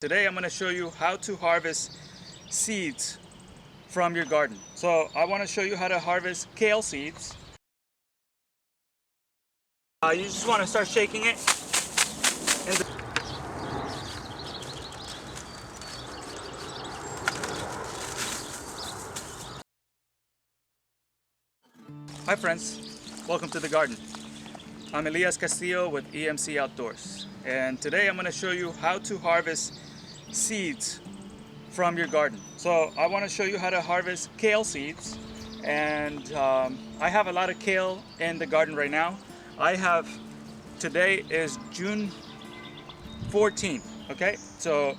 Today I'm going to show you how to harvest seeds from your garden. So I want to show you how to harvest kale seeds. You just want to start shaking it. Hi friends, welcome to the garden. I'm Elias Castillo with EMC Outdoors, and today I'm going to show you how to harvest seeds from your garden. So I want to show you how to harvest kale seeds, and I have a lot of kale in the garden right now. Today is June 14th, okay? So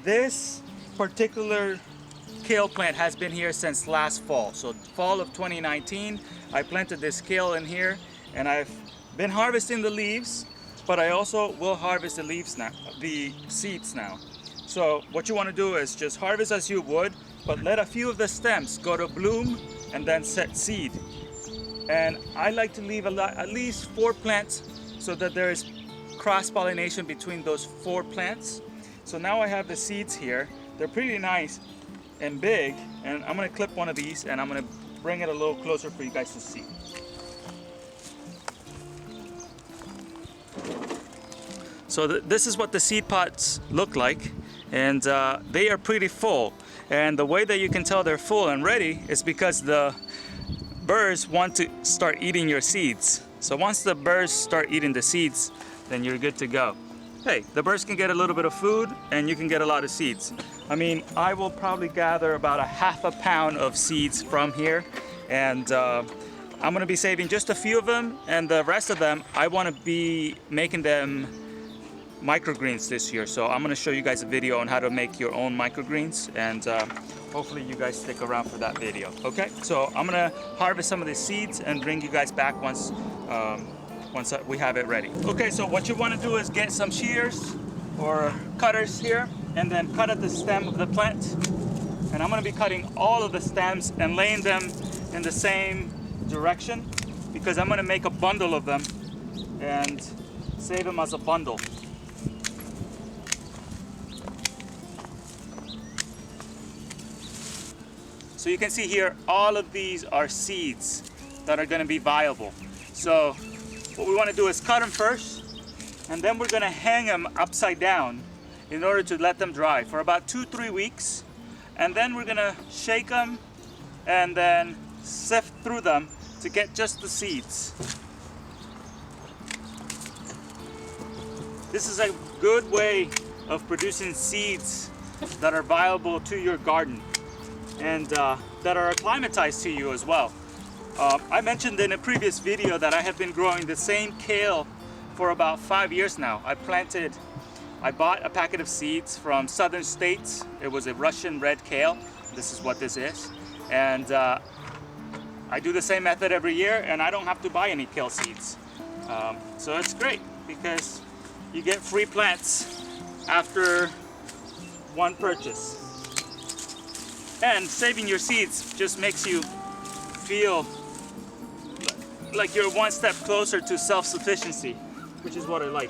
this particular kale plant has been here since last fall. So fall of 2019, I planted this kale in here, and I've been harvesting the leaves, but I also will harvest the leaves now, the seeds now. So what you want to do is just harvest as you would, but let a few of the stems go to bloom and then set seed. And I like to leave at least 4 plants so that there is cross-pollination between those 4 plants. So now I have the seeds here. They're pretty nice and big, and I'm going to clip one of these and I'm going to bring it a little closer for you guys to see. So this is what the seed pods look like, and they are pretty full. And the way that you can tell they're full and ready is because the birds want to start eating your seeds. So once the birds start eating the seeds, then you're good to go. Hey, the birds can get a little bit of food and you can get a lot of seeds. I mean, I will probably gather about a half a pound of seeds from here, and I'm gonna be saving just a few of them, and the rest of them I want to be making them microgreens this year. So I'm going to show you guys a video on how to make your own microgreens, and hopefully you guys stick around for that video. Okay, so I'm going to harvest some of the seeds and bring you guys back once we have it ready. Okay, so what you want to do is get some shears or cutters here, and then cut at the stem of the plant. And I'm going to be cutting all of the stems and laying them in the same direction, because I'm going to make a bundle of them and save them as a bundle. So you can see here, all of these are seeds that are going to be viable. So what we want to do is cut them first, and then we're going to hang them upside down in order to let them dry for about 2-3 weeks. And then we're going to shake them and then sift through them to get just the seeds. This is a good way of producing seeds that are viable to your garden, and that are acclimatized to you as well. I mentioned in a previous video that I have been growing the same kale for about 5 years now. I bought a packet of seeds from southern states. It was a Russian red kale. This is what this is. And I do the same method every year, and I don't have to buy any kale seeds. So it's great because you get free plants after one purchase. And saving your seeds just makes you feel like you're one step closer to self-sufficiency, which is what I like.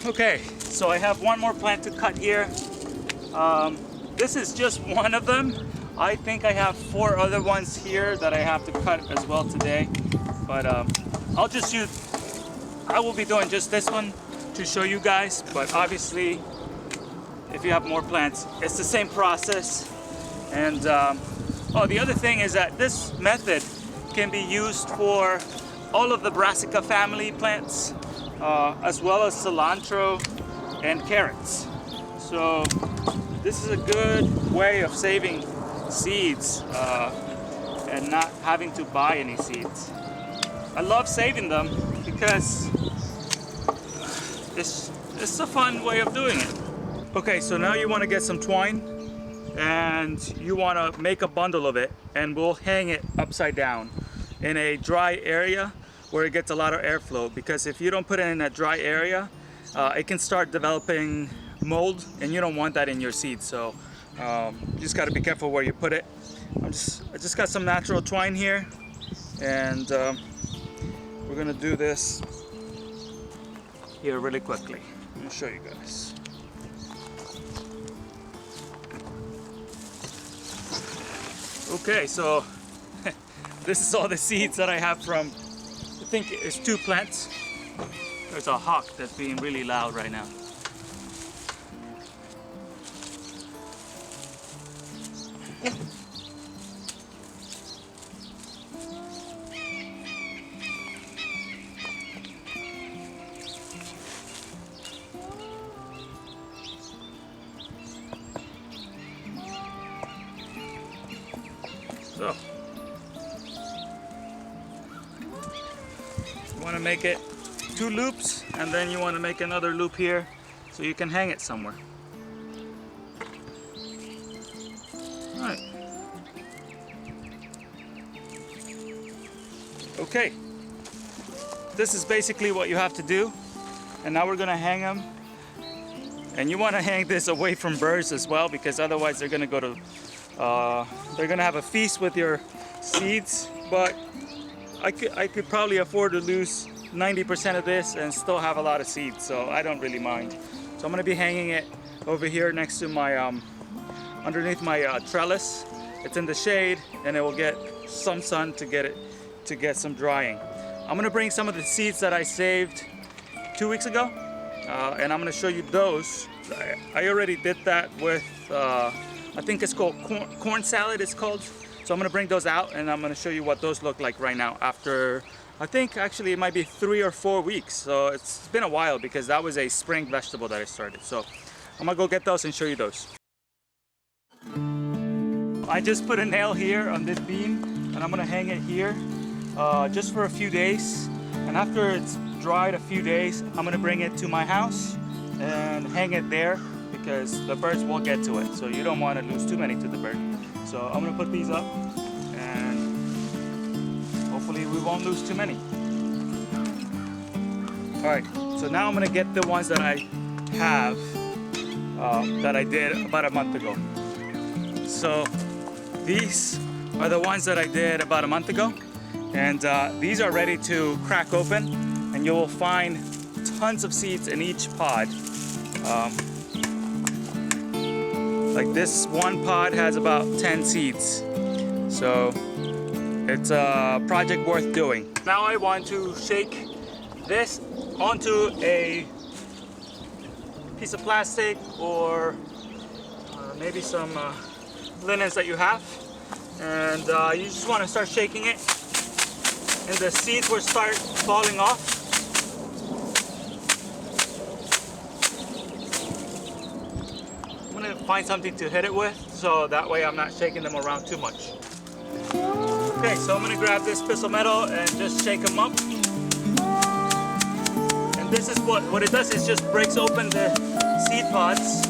Okay, so I have one more plant to cut here. This is just one of them. I think I have 4 other ones here that I have to cut as well today. But I will be doing just this one to show you guys, but obviously if you have more plants, it's the same process. And the other thing is that this method can be used for all of the brassica family plants, as well as cilantro and carrots. So this is a good way of saving seeds and not having to buy any seeds. I love saving them because it's a fun way of doing it. Okay, so now you want to get some twine and you want to make a bundle of it, and we'll hang it upside down in a dry area where it gets a lot of airflow, because if you don't put it in a dry area, it can start developing mold, and you don't want that in your seeds. So you just got to be careful where you put it. I just got some natural twine here, and we're gonna do this here really quickly. I'm gonna show you guys. Okay, so this is all the seeds that I have from, I think it's 2 plants. There's a hawk that's being really loud right now. So, you want to make it 2 loops, and then you want to make another loop here so you can hang it somewhere. All right. Okay. This is basically what you have to do, and now we're going to hang them. And you want to hang this away from birds as well, because otherwise they're going to go to they're gonna have a feast with your seeds. But I could probably afford to lose 90% of this and still have a lot of seeds, so I don't really mind. So I'm gonna be hanging it over here next to my underneath my trellis. It's in the shade, and it will get some sun to get some drying. I'm gonna bring some of the seeds that I saved 2 weeks ago, and I'm gonna show you those. I already did that with I think it's called corn salad, it's called. So I'm gonna bring those out, and I'm gonna show you what those look like right now after, I think actually it might be 3 or 4 weeks. So it's been a while, because that was a spring vegetable that I started. So I'm gonna go get those and show you those. I just put a nail here on this beam, and I'm gonna hang it here just for a few days. And after it's dried a few days, I'm gonna bring it to my house and hang it there, because the birds will get to it, so you don't want to lose too many to the bird. So I'm gonna put these up, and hopefully we won't lose too many. All right, so now I'm gonna get the ones that I have that I did about a month ago. So these are the ones that I did about a month ago, and these are ready to crack open, and you will find tons of seeds in each pod. Like this one pod has about 10 seeds. So it's a project worth doing. Now I want to shake this onto a piece of plastic, or maybe some linens that you have. And you just want to start shaking it, and the seeds will start falling off. Find something to hit it with, so that way I'm not shaking them around too much. Okay, so I'm gonna grab this piece of metal and just shake them up. And this is what it does, is just breaks open the seed pods,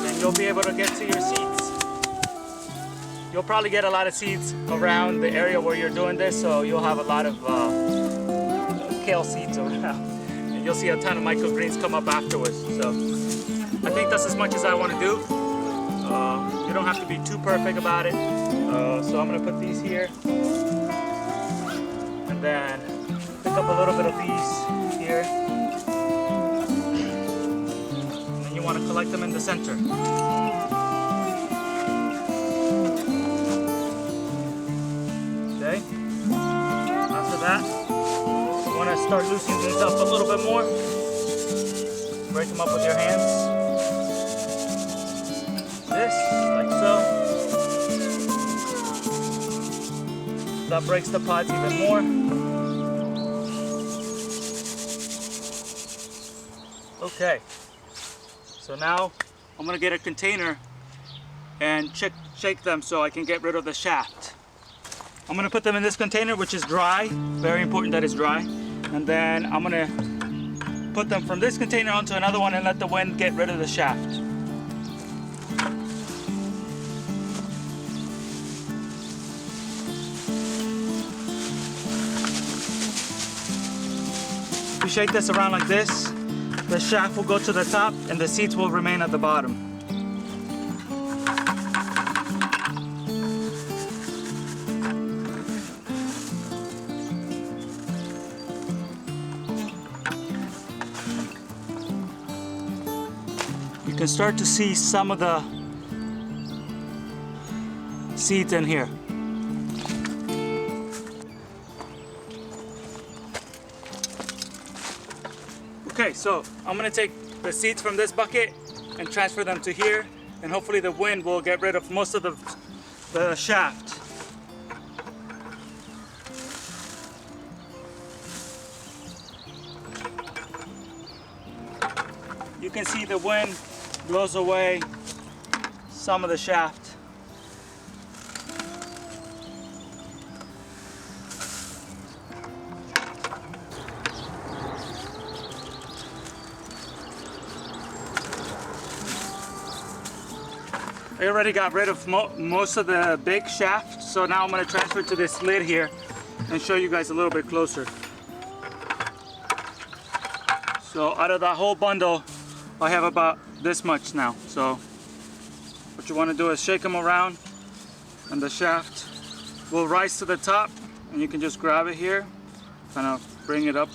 and you'll be able to get to your seeds. You'll probably get a lot of seeds around the area where you're doing this, so you'll have a lot of kale seeds around. And you'll see a ton of microgreens come up afterwards. So I think that's as much as I want to do. You don't have to be too perfect about it. So I'm going to put these here, and then pick up a little bit of these here, and then you want to collect them in the center. Okay, after that you want to start loosening these up a little bit more. Break them up with your hands. This, like so. That breaks the pods even more. Okay, so now I'm gonna get a container and shake them so I can get rid of the shaft. I'm gonna put them in this container, which is dry. Very important that it's dry. And then I'm gonna put them from this container onto another one and let the wind get rid of the shaft. If you shake this around like this, the shaft will go to the top and the seeds will remain at the bottom. can start to see some of the seeds in here. Okay, so I'm gonna take the seeds from this bucket and transfer them to here, and hopefully the wind will get rid of most of the shaft. You can see the wind blows away some of the shaft. I already got rid of most of the big shaft, so now I'm going to transfer to this lid here and show you guys a little bit closer. So out of that whole bundle, I have about this much now. So what you want to do is shake them around and the shaft will rise to the top, and you can just grab it here, kind of bring it up,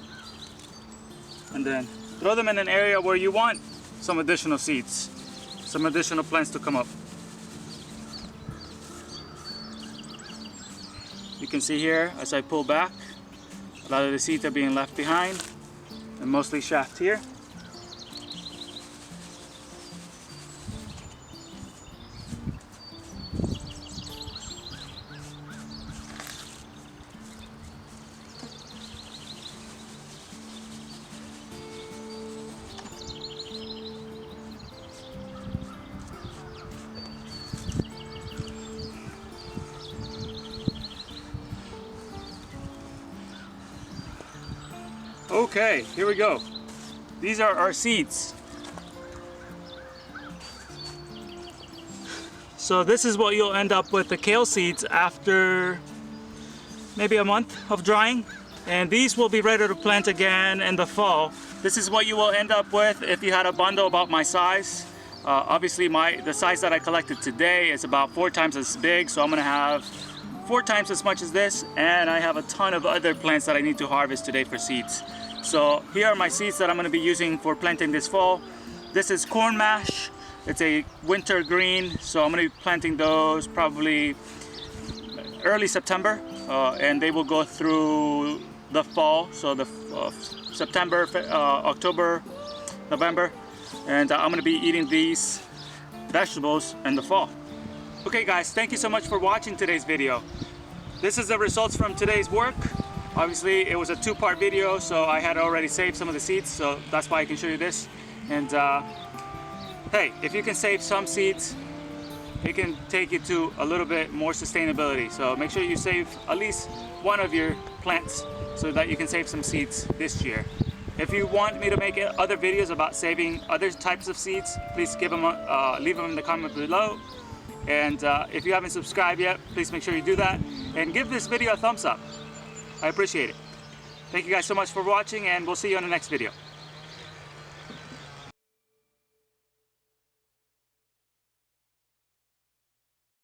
and then throw them in an area where you want some additional seeds, some additional plants to come up. You can see here, as I pull back, a lot of the seeds are being left behind, and mostly shaft here. Okay, here we go. These are our seeds. So this is what you'll end up with, the kale seeds, after maybe a month of drying. And these will be ready to plant again in the fall. This is what you will end up with if you had a bundle about my size. Obviously the size that I collected today is about 4 times as big, so I'm gonna have 4 times as much as this, and I have a ton of other plants that I need to harvest today for seeds. So here are my seeds that I'm going to be using for planting this fall. This is corn mash. It's a winter green, so I'm going to be planting those probably early September, and they will go through the fall, so the September, October, November, and I'm going to be eating these vegetables in the fall. Okay guys, thank you so much for watching today's video. This is the results from today's work. Obviously it was a 2-part video, so I had already saved some of the seeds, so that's why I can show you this. And hey, if you can save some seeds, it can take you to a little bit more sustainability. So make sure you save at least one of your plants so that you can save some seeds this year. If you want me to make other videos about saving other types of seeds, please leave them in the comment below. And if you haven't subscribed yet, please make sure you do that. And give this video a thumbs up. I appreciate it. Thank you guys so much for watching, and we'll see you on the next video.